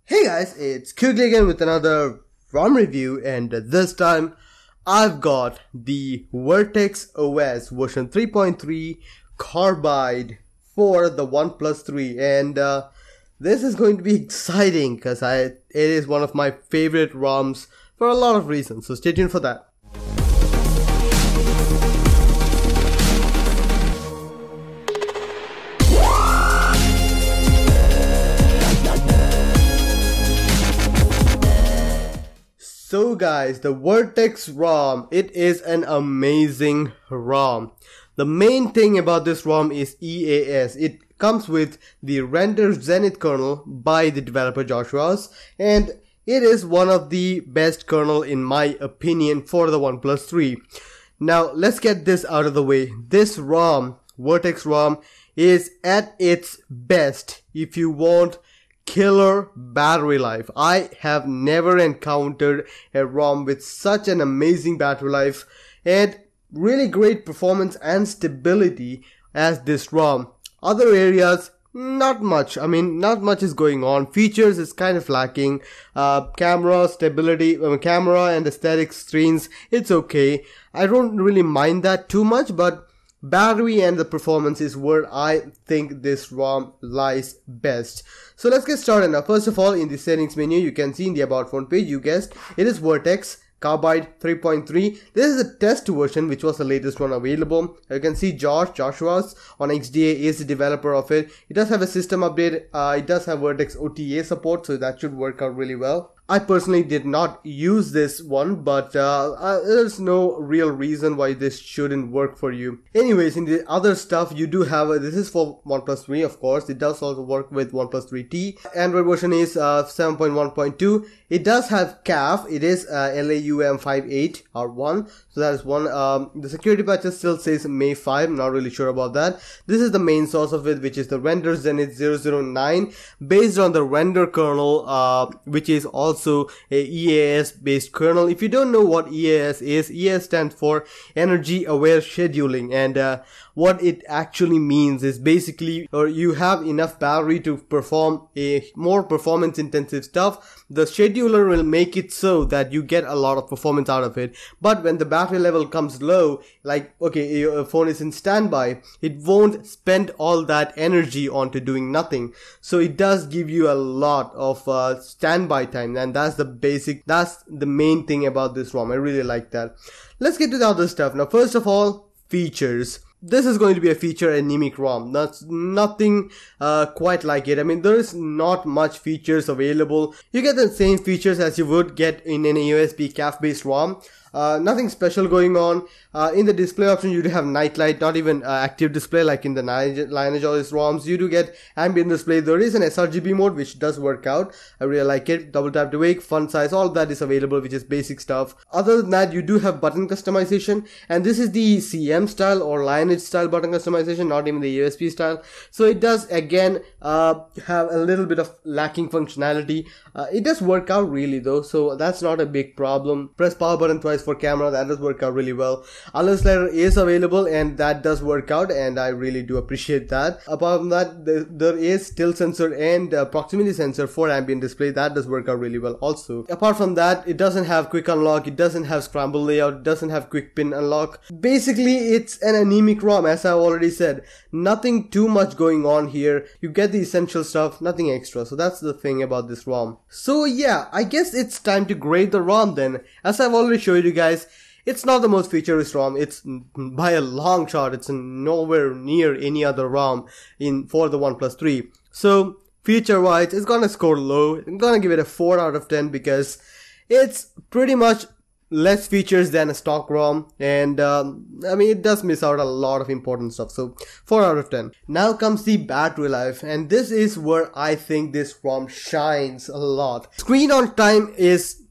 Hey guys, it's Kugli again with another ROM review, and this time I've got the Vertex OS version 3.3 Carbide for the OnePlus 3, and this is going to be exciting because it is one of my favorite ROMs for a lot of reasons, so stay tuned for that. So guys, the Vertex ROM, it is an amazing ROM. The main thing about this ROM is EAS. It comes with the Render Zenith kernel by the developer Joshua's, and it is one of the best kernel in my opinion for the OnePlus 3. Now let's get this out of the way. This ROM, Vertex ROM, is at its best if you want killer battery life. I have never encountered a ROM with such an amazing battery life and really great performance and stability as this ROM. Other areas, not much. Not much is going on. Features is kind of lacking. Camera stability, camera and aesthetic screens, it's okay. I don't really mind that too much, but battery and the performance is where I think this ROM lies best. So let's get started now. First of all, in the settings menu, you can see in the about phone page, you guessed, it is Vertex Carbide 3.3. This is a test version, which was the latest one available. You can see Joshua's on XDA is the developer of it. It does have a system update. It does have Vertex OTA support, so that should work out really well. I personally did not use this one, but there's no real reason why this shouldn't work for you. Anyways, in the other stuff, you do have, this is for OnePlus 3, of course. It does also work with OnePlus 3T. Android version is 7.1.2. It does have CAF. It is LAUM58 R1. So that is one. The security patch still says May 5. I'm not really sure about that. This is the main source of it, which is the Render Zenith 009, based on the Render kernel, which is also a EAS based kernel. If you don't know what EAS is, EAS stands for Energy Aware Scheduling, and what it actually means is basically, or you have enough battery to perform a more performance intensive stuff. The scheduler will make it so that you get a lot of performance out of it, but when the battery level comes low, like okay, your phone is in standby, it won't spend all that energy onto doing nothing. So it does give you a lot of standby time, and that's the main thing about this ROM. I really like that. Let's get to the other stuff. Now first of all, features. This is going to be a feature anemic ROM. That's nothing quite like it. There is not much features available. You get the same features as you would get in any USB CAF based ROM. Nothing special going on. In the display option, you do have night light, not even active display like in the Lineage OS ROMs. You do get ambient display. There is an sRGB mode, which does work out. I really like it. Double tap to wake, font size, all that is available, which is basic stuff. Other than that, you do have button customization, and this is the CM style or Lineage style button customization, not even the USB style. So it does again have a little bit of lacking functionality. It does work out really though, so that's not a big problem. Press power button twice for camera, that does work out really well. Alert slider is available, and that does work out, and I really do appreciate that. Apart from that, there is tilt sensor and proximity sensor for ambient display. That does work out really well also. Apart from that, it doesn't have quick unlock, it doesn't have scramble layout, it doesn't have quick pin unlock. Basically, it's an anemic ROM, as I've already said. Nothing too much going on here. You get the essential stuff, nothing extra. So that's the thing about this ROM. So yeah, I guess it's time to grade the ROM then. As I've already showed you guys, it's not the most feature-rich ROM. It's by a long shot, it's nowhere near any other ROM for the OnePlus 3. So feature-wise, it's gonna score low. I'm gonna give it a 4 out of 10 because it's pretty much less features than a stock ROM, and it does miss out a lot of important stuff. So 4 out of 10. Now comes the battery life, and this is where I think this ROM shines a lot. Screen on time is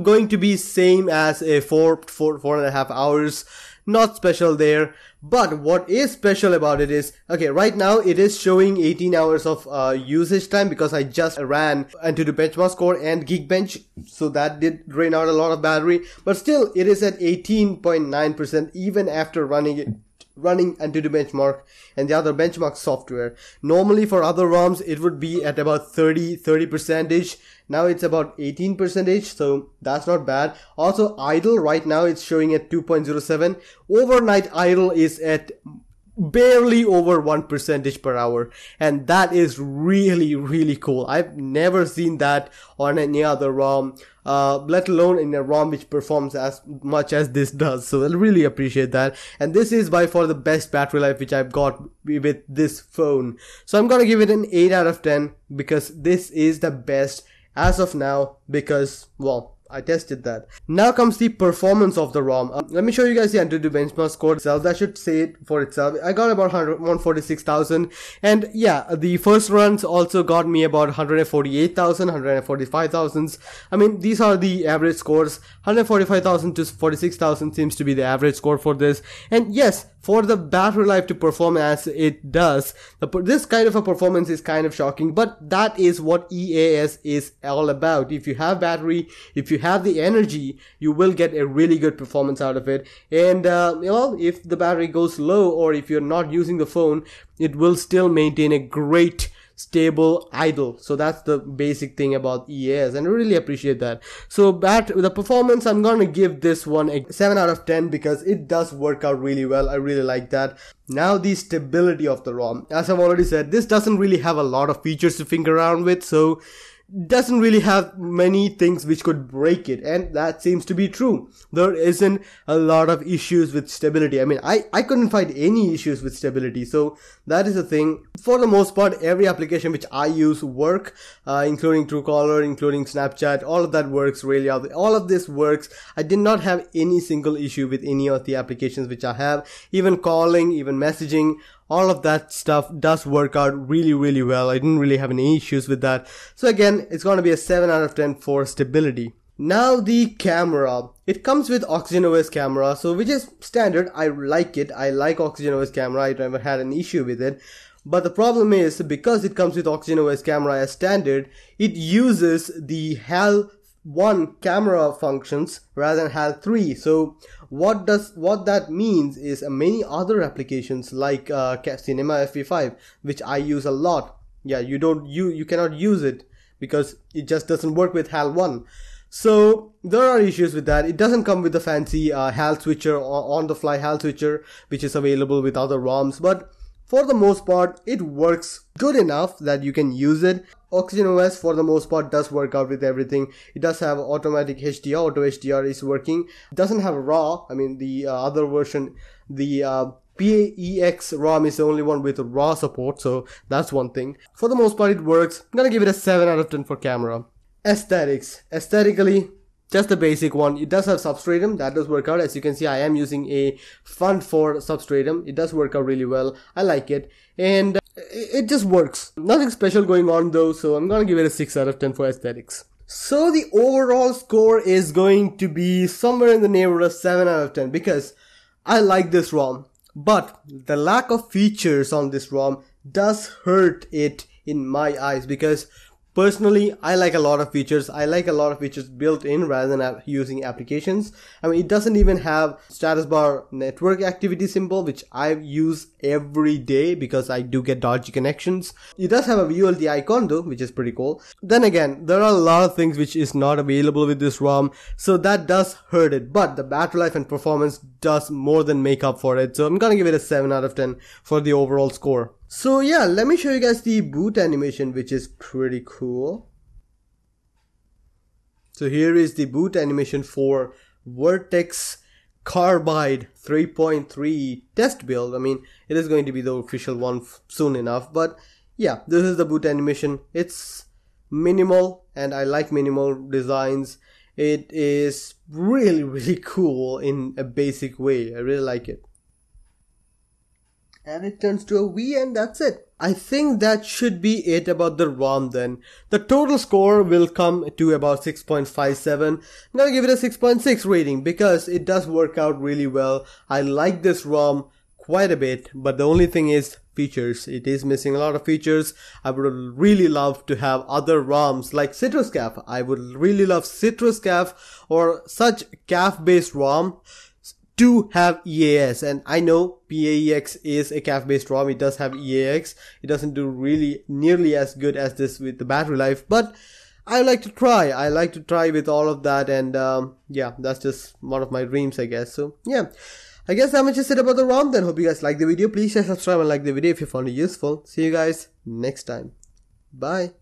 going to be same as a 4.5 hours. Not special there. But what is special about it is, okay, right now it is showing 18 hours of usage time because I just ran into the benchmark score and Geekbench, so that did drain out a lot of battery. But still, it is at 18.9% even after running it running Antutu Benchmark and the other benchmark software. Normally for other ROMs it would be at about 30%. Now it's about 18%, so that's not bad. Also idle right now it's showing at 2.07. Overnight idle is at barely over 1% per hour, and that is really cool. I've never seen that on any other ROM, let alone in a ROM which performs as much as this does. So I really appreciate that, and this is by far the best battery life which I've got with this phone. So I'm gonna give it an 8 out of 10 because this is the best as of now, because, well, I tested that. Now comes the performance of the ROM. Let me show you guys the Antutu benchmark score itself. That should say it for itself. I got about 146,000, and yeah, the first runs also got me about 148,000, 145,000. I mean, these are the average scores. 145,000 to 46,000 seems to be the average score for this. And yes, for the battery life to perform as it does, this kind of a performance is kind of shocking, but that is what EAS is all about. If you have battery, if you have the energy, you will get a really good performance out of it. And well, if the battery goes low or if you're not using the phone, it will still maintain a great stable idle. So that's the basic thing about EAS, and I really appreciate that. So the performance, I'm gonna give this one a 7 out of 10 because it does work out really well. I really like that. Now the stability of the ROM, as I've already said, this doesn't really have a lot of features to finger around with, so doesn't really have many things which could break it, and that seems to be true. There isn't a lot of issues with stability. I mean, I couldn't find any issues with stability, so that is the thing. For the most part, every application which I use work, including Truecaller, including Snapchat, all of that works really out. All of this works. I did not have any single issue with any of the applications which I have. Even calling, even messaging, all of that stuff does work out really well. I didn't really have any issues with that. So again, it's going to be a 7 out of 10 for stability. Now the camera. It comes with OxygenOS camera, so which is standard. I like it. I like OxygenOS camera. I never had an issue with it. But the problem is, because it comes with OxygenOS camera as standard, it uses the HAL 1 camera functions rather than HAL 3. So what that means is many other applications like Cinema FP5, which I use a lot, yeah, you cannot use it because it just doesn't work with HAL 1. So there are issues with that. It doesn't come with the fancy HAL switcher, on the fly HAL switcher, which is available with other ROMs, but for the most part, it works good enough that you can use it. OxygenOS for the most part does work out with everything. It does have automatic HDR, auto HDR is working. It doesn't have RAW. I mean, the other version, the PAEX ROM is the only one with RAW support, so that's one thing. For the most part, it works. I'm gonna give it a 7 out of 10 for camera. Aesthetics. Aesthetically, just the basic one. It does have Substratum, that does work out. As you can see, I am using a font for Substratum. It does work out really well. I like it, and it just works. Nothing special going on though, so I'm gonna give it a 6 out of 10 for aesthetics. So the overall score is going to be somewhere in the neighborhood of 7 out of 10 because I like this ROM, but the lack of features on this ROM does hurt it in my eyes, because personally, I like a lot of features. I like a lot of features built in rather than using applications. I mean, it doesn't even have status bar network activity symbol, which I use every day because I do get dodgy connections. It does have a VoLTE icon though, which is pretty cool. Then again, there are a lot of things which is not available with this ROM, so that does hurt it. But the battery life and performance does more than make up for it. So I'm gonna give it a 7 out of 10 for the overall score. So yeah, let me show you guys the boot animation, which is pretty cool. So here is the boot animation for Vertex Carbide 3.3 test build. I mean, it is going to be the official one soon enough, but yeah, this is the boot animation. It's minimal, and I like minimal designs. It is really cool in a basic way. I really like it. And it turns to a V, and that's it. I think that should be it about the ROM then. The total score will come to about 6.57. I'm gonna give it a 6.6 rating because it does work out really well. I like this ROM quite a bit, but the only thing is features. It is missing a lot of features. I would really love to have other ROMs like CitrusCAF. I would really love CitrusCAF or such CAF based ROM do have EAS, and I know PAEX is a CAF based ROM. It does have EAX. It doesn't do really nearly as good as this with the battery life, but I like to try. I like to try with all of that, and yeah, that's just one of my dreams, I guess. So yeah, I guess that much is it about the ROM. Then hope you guys like the video. Please share, subscribe, and like the video if you found it useful. See you guys next time. Bye.